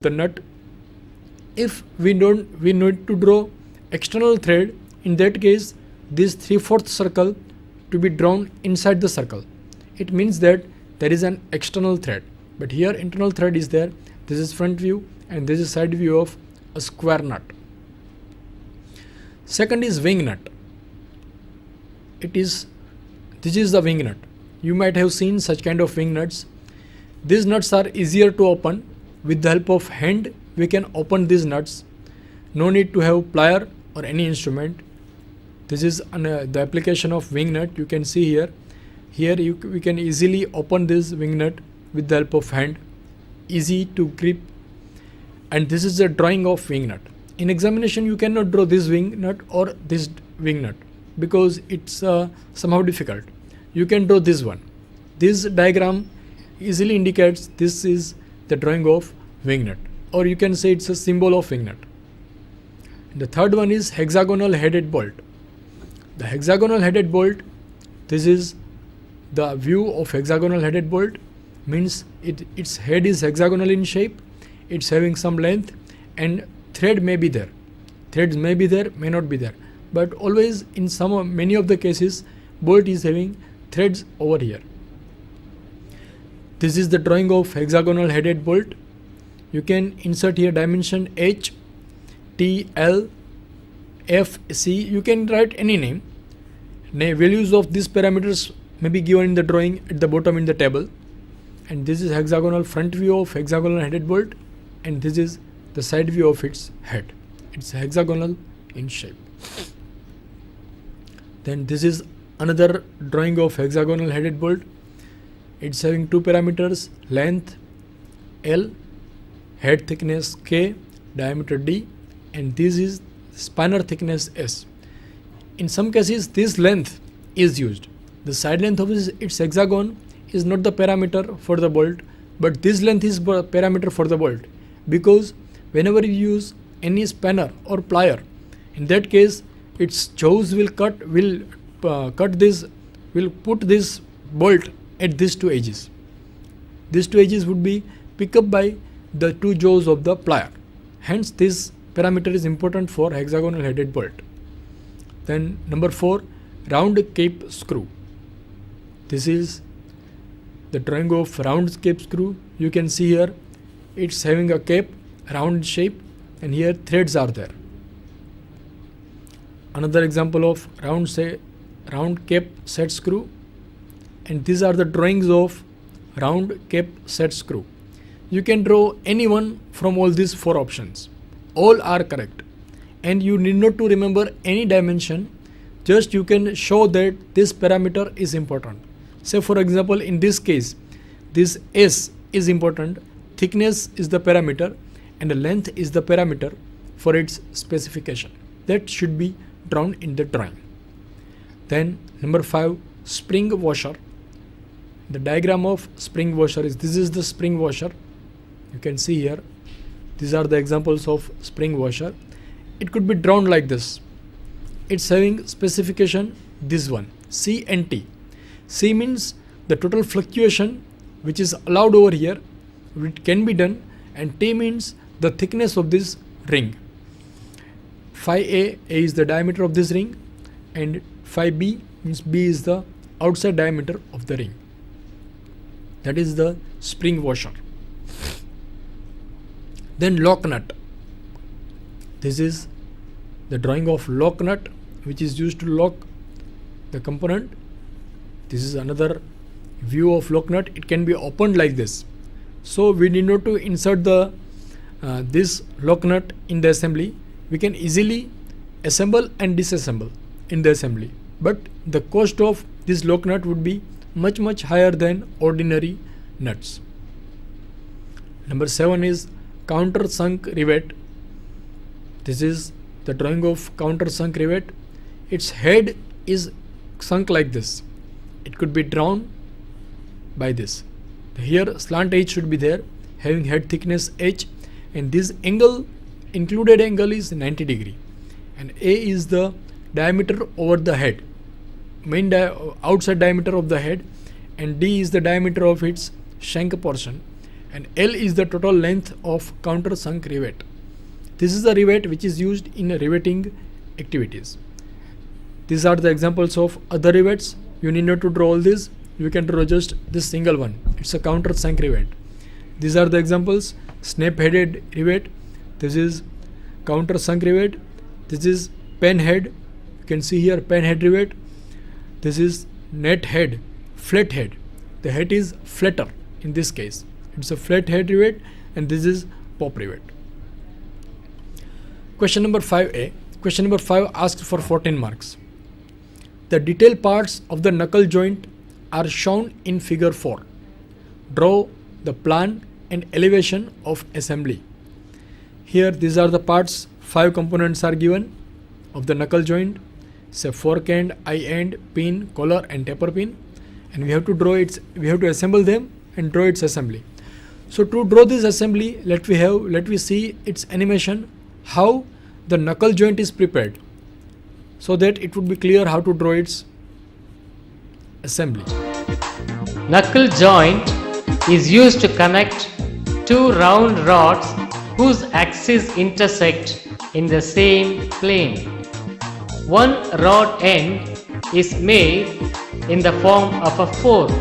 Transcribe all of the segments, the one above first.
the nut. If we need to draw external thread, in that case this 3/4 circle to be drawn inside the circle. It means that there is an external thread, but here internal thread is there. This is front view and this is side view of a square nut. Second is wing nut. This is the wing nut. You might have seen such kind of wing nuts. These nuts are easier to open. With the help of hand we can open these nuts. No need to have plier or any instrument. This is the application of wing nut. You can see here. We can easily open this wing nut with the help of hand. Easy to grip. And this is the drawing of wing nut. In examination you cannot draw this wing nut or this wing nut because it's somehow difficult. You can draw this one. This diagram easily indicates this is the drawing of wing nut, or you can say it's a symbol of wing nut. The third one is hexagonal headed bolt. The hexagonal headed bolt, this is the view of hexagonal headed bolt, means its head is hexagonal in shape, it's having some length and thread may be there. Threads may be there, may not be there, but always in many of the cases bolt is having threads over here. This is the drawing of hexagonal headed bolt. You can insert here dimension H, T, L, F, C. You can write any name. Values of these parameters may be given in the drawing at the bottom in the table. And this is hexagonal front view of hexagonal headed bolt, and this is the side view of its head. It's hexagonal in shape. Then this is another drawing of hexagonal headed bolt. It's having two parameters, length L, head thickness K, diameter D, and this is spanner thickness S. In some cases this length is used. The side length of its hexagon is not the parameter for the bolt, but this length is parameter for the bolt, because whenever you use any spanner or plier, in that case its jaws will put this bolt at these two edges. These two edges would be picked up by the two jaws of the plier. Hence this parameter is important for hexagonal headed bolt. Then number 4, round cape screw. This is the drawing of round cape screw. You can see here it's having a cape, round shape, and here threads are there. Another example of round cape set screw, and these are the drawings of round cape set screw. You can draw any one from all these 4 options. All are correct, and you need not to remember any dimension. Just you can show that this parameter is important. Say for example, in this case this S is important, thickness is the parameter, and the length is the parameter for its specification. That should be drawn in the drawing. Then number 5, spring washer. The diagram of spring washer is, this is the spring washer. You can see here, these are the examples of spring washer. It could be drawn like this. It's having specification, this one, C and T. C means the total fluctuation which is allowed over here, it can be done, and T means the thickness of this ring. Phi A is the diameter of this ring, and phi B means B is the outside diameter of the ring. That is the spring washer. Then lock nut. This is the drawing of lock nut, which is used to lock the component. This is another view of lock nut. It can be opened like this. So we need not to insert this lock nut in the assembly. We can easily assemble and disassemble in the assembly. But the cost of this lock nut would be much higher than ordinary nuts. Number 7 is countersunk rivet. This is the drawing of countersunk rivet. Its head is sunk like this. It could be drawn by this. Here slant edge should be there, having head thickness H, and this angle, included angle, is 90 degree, and A is the diameter over the head, outside diameter of the head, and D is the diameter of its shank portion, and L is the total length of countersunk rivet. This is the rivet which is used in riveting activities. These are the examples of other rivets. You need not to draw all these. You can draw just this single one. It's a countersunk rivet. These are the examples. Snap-headed rivet. This is countersunk rivet. This is pen head. You can see here pen head rivet. This is net head, flat head. The head is flatter in this case. It's a flat head rivet, and this is pop rivet. Question number 5a. Question number 5 asked for 14 marks. The detailed parts of the knuckle joint are shown in figure 4. Draw the plan and elevation of assembly. Here these are the parts. 5 components are given of the knuckle joint. Say fork end, eye end, pin, collar and taper pin, and we have to assemble them and draw its assembly. So to draw this assembly, let we see its animation, how the knuckle joint is prepared, so that it would be clear how to draw its assembly. Knuckle joint is used to connect two round rods whose axes intersect in the same plane. One rod end is made in the form of a fork.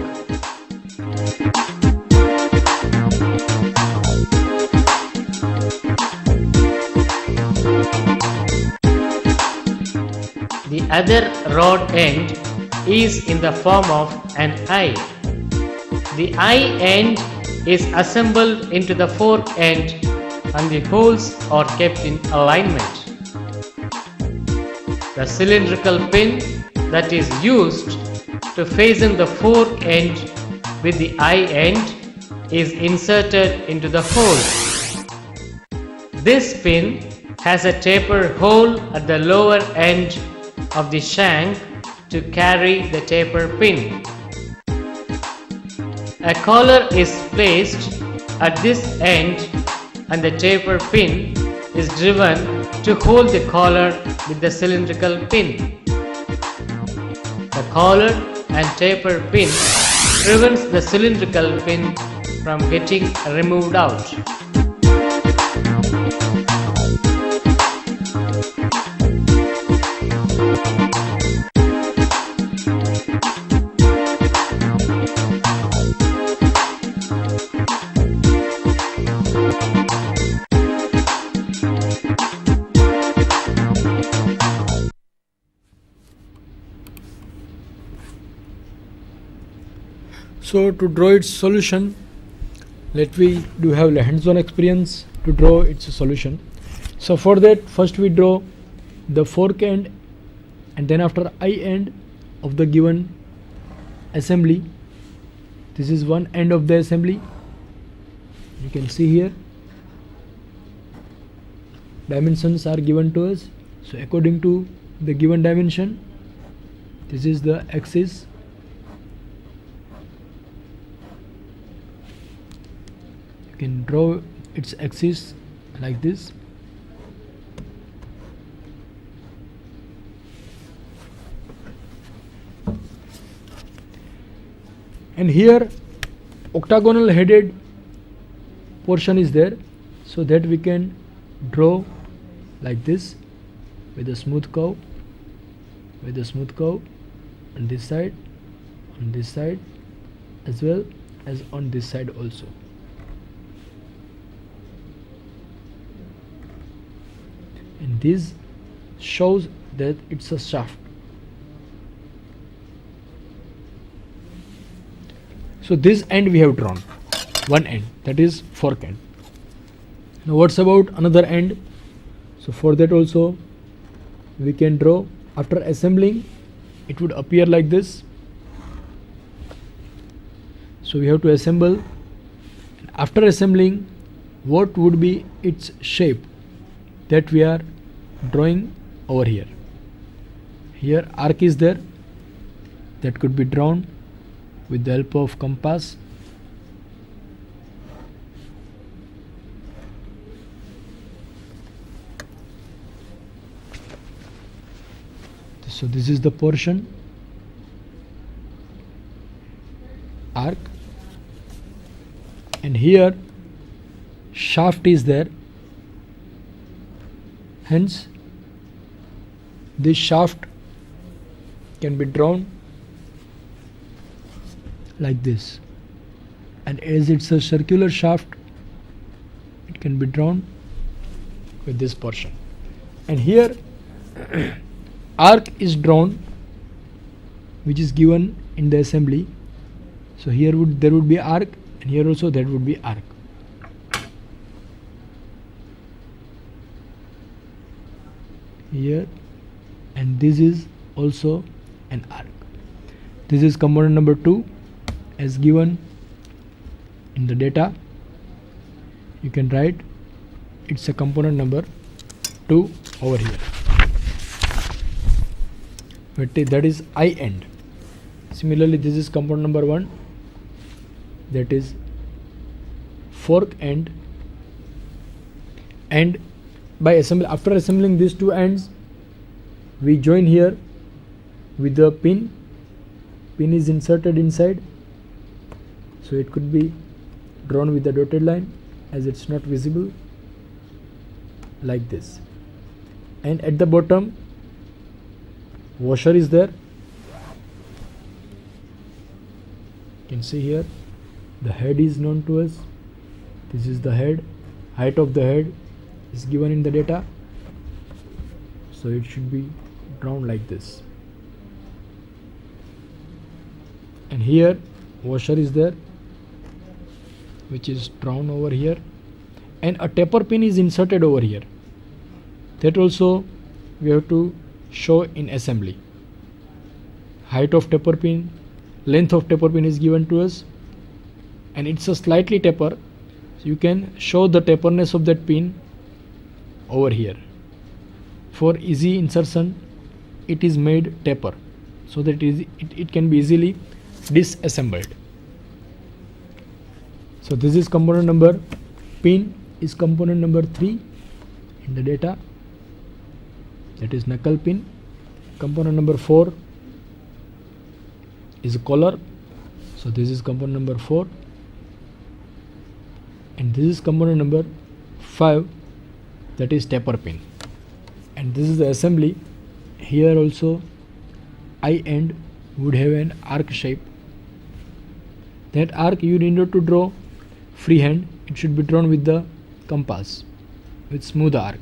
The other rod end is in the form of an eye. The eye end is assembled into the fork end and the holes are kept in alignment. The cylindrical pin that is used to fasten the fork end with the eye end is inserted into the hole. This pin has a taper hole at the lower end of the shank to carry the taper pin. A collar is placed at this end and the taper pin is driven to hold the collar with the cylindrical pin. The collar and taper pin prevents the cylindrical pin from getting removed out. So to draw its solution, let we do have hands-on experience to draw its solution. So for that, first we draw the fork end and then after eye end of the given assembly. This is one end of the assembly. You can see here dimensions are given to us. So according to the given dimension, this is the axis. You can draw its axis like this. And here octagonal headed portion is there, so that we can draw like this with a smooth curve, on this side, as well as on this side also. And this shows that it's a shaft. So this end we have drawn, one end, that is fork end. Now what's about another end? So for that also we can draw. After assembling, it would appear like this. So we have to assemble. After assembling, what would be its shape that we are drawing over here? Here arc is there, that could be drawn with the help of compass. So this is the portion, arc, and here shaft is there, hence this shaft can be drawn like this, and as it's a circular shaft, it can be drawn with this portion. And here arc is drawn, which is given in the assembly. So here there would be arc, and here also there would be arc. Here, and this is also an arc. This is component number 2 as given in the data. You can write it's a component number 2 over here. But that is I end. Similarly, this is component number 1, that is fork end. And after assembling these two ends, we join here with the pin. Pin is inserted inside, so it could be drawn with the dotted line as it's not visible, like this. And at the bottom, washer is there. You can see here the head is known to us. This is the head. Height of the head is given in the data, so it should be drawn like this. And here washer is there, which is drawn over here, and a taper pin is inserted over here. That also we have to show in assembly. Height of taper pin, length of taper pin is given to us, and it's a slightly taper, so you can show the taperness of that pin over here. For easy insertion, it is made taper, so that it can be easily disassembled. So this is component number, pin is component number 3 in the data, that is knuckle pin. Component number 4 is a collar, so this is component number 4, and this is component number 5, that is taper pin. And this is the assembly. Here also I end would have an arc shape. That arc you need not to draw freehand, it should be drawn with the compass, with smooth arc.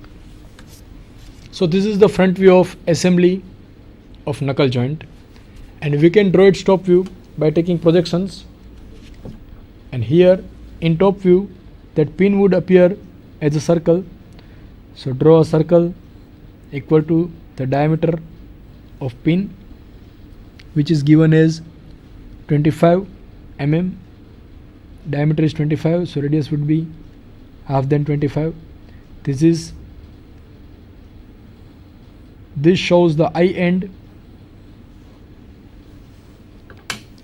So this is the front view of assembly of knuckle joint, and we can draw its top view by taking projections. And here in top view, that pin would appear as a circle, so draw a circle equal to the diameter of pin, which is given as 25 mm. Diameter is 25, so radius would be half than 25. This shows the I end,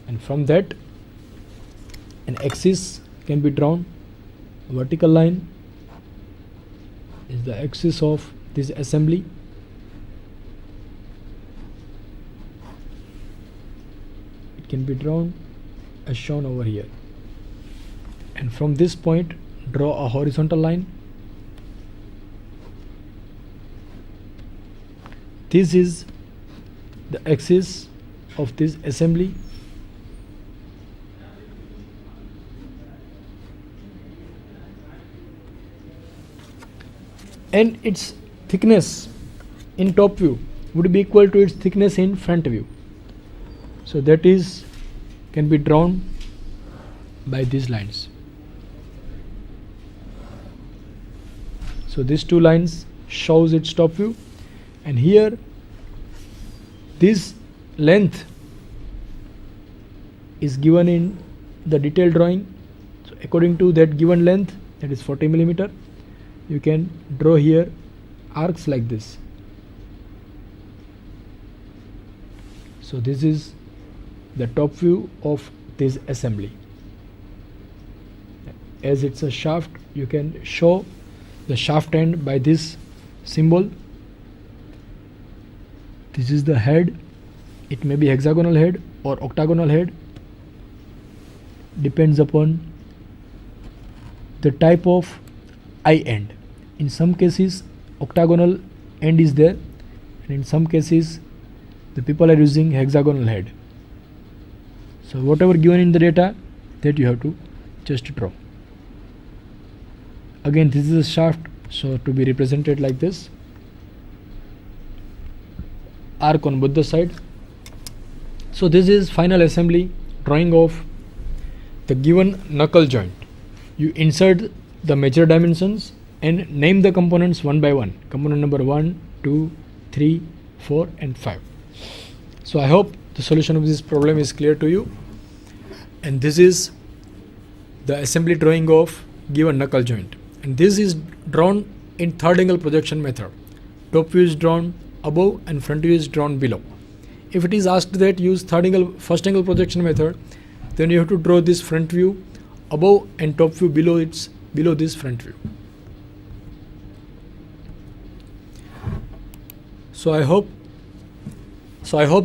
and from that an axis can be drawn. Vertical line is the axis of this assembly. It can be drawn as shown over here, and from this point draw a horizontal line. This is the axis of this assembly, and its thickness in top view would be equal to its thickness in front view. So that is can be drawn by these lines. So these two lines shows its top view, and here this length is given in the detailed drawing. So according to that given length, that is 40 millimeter, you can draw here arcs like this. So this is the top view of this assembly. As it's a shaft, you can show the shaft end by this symbol. This is the head. It may be hexagonal head or octagonal head, depends upon the type of I end. In some cases octagonal end is there, and in some cases the people are using hexagonal head. So whatever given in the data, that you have to just draw. Again, this is a shaft, so to be represented like this, arc on both the side. So this is final assembly drawing of the given knuckle joint. You insert the measure dimensions and name the components one by one. Component number 1, 2, 3, 4 and 5. So I hope the solution of this problem is clear to you. And this is the assembly drawing of given knuckle joint. And this is drawn in third angle projection method. Top view is drawn above and front view is drawn below. If it is asked that use first angle projection method, then you have to draw this front view above and top view below this front view. So I hope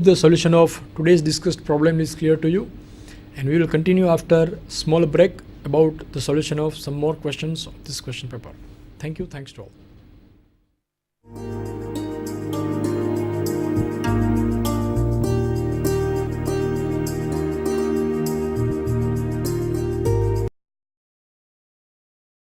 the solution of today's discussed problem is clear to you, and we will continue after small break about the solution of some more questions of this question paper. Thank you. Thanks to all.